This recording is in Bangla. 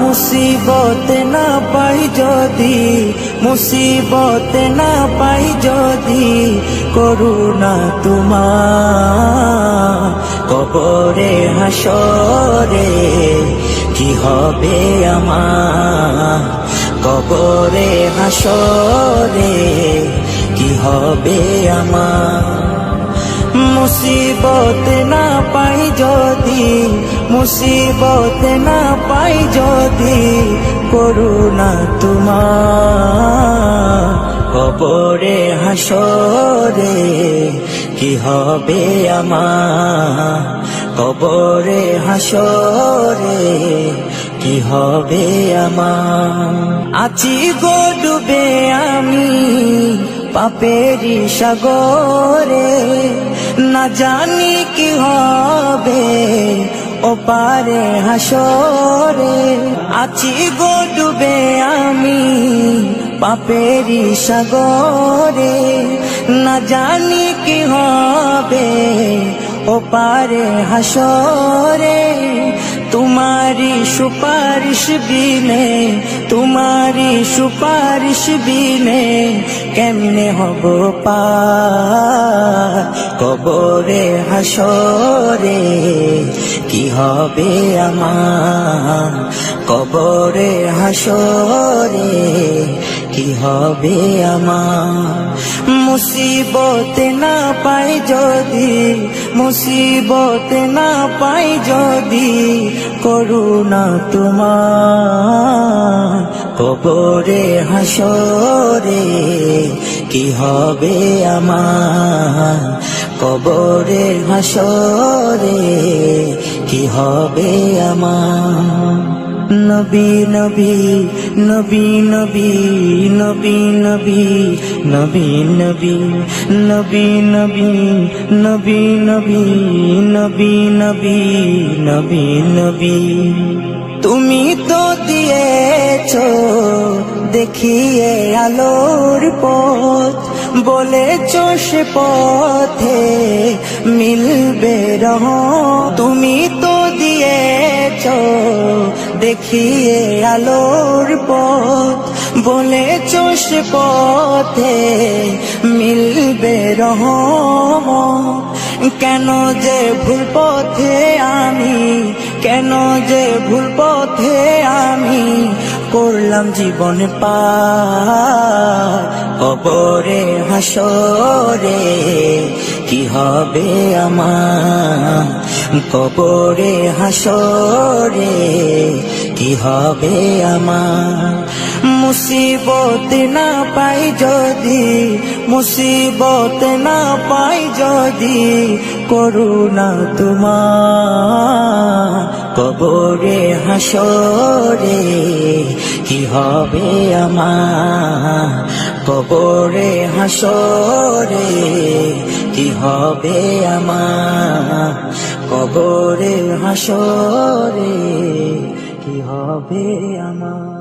মুসিবত না পাই যদি, মুসিবত না পাই যদি, করুণা তোমার কবরে হাসরে কি হবে আমার, কবরে হাসরে কি হবে আমার। মুসিবত না পাই যদি, মুসিবত না পাই যদি, করুণা তোমার কবরে হাসরে কি হবে আমার, কবরে হাসরে কি হবে আমার। আছি গো ডুবে আমি পাপেরি সাগরে, না জানি কি হবে ওপারে হাসরে। আছি গো ডুবে আমি পাপেরি সাগরে, না জানি কি হবে ওপারে হাসরে। तुम्हारी सुपारिश बिने, तुम्हारी सुपारिश बिने केमने हबो पार, कबरे हासरे की हबे आमार, कबरे हासरे की हबे आमार। मुसीबत ना पाई जदि, मुसीबत ना पाई जदि, করুণা তোমার কবরে হাসরে কি হবে আমার, কবরে হাসরে কি হবে আমার। নবী নবী নবী নবী নবী নবী নবী নবী নবী নবী নবী নবী নবী নবী নবী নবী। তুমি তো দিয়েছো দেখিয়ে আলোর পথ, বলেছো সে পথে মিলবে রহমত। তুমি তো দিয়েছো দেখিয়ে আলোর পথ, বলেছো সে পথে মিলবে রহমত। কেন যে ভুল পথে আমি, কেন যে ভুল পথে আমি করলাম জীবন পার, কবরে হাসরে কি হবে আমার, কবরে হাসরে কি হবে আমার। মুসিবত না পাই যদি, মুসিবত না পাই যদি, করুণা তোমার কবরে হাসরে কি হবে আমার, কবরে হাসরে কি হবে আমার, কবরে হাসরে কি হবে আমার।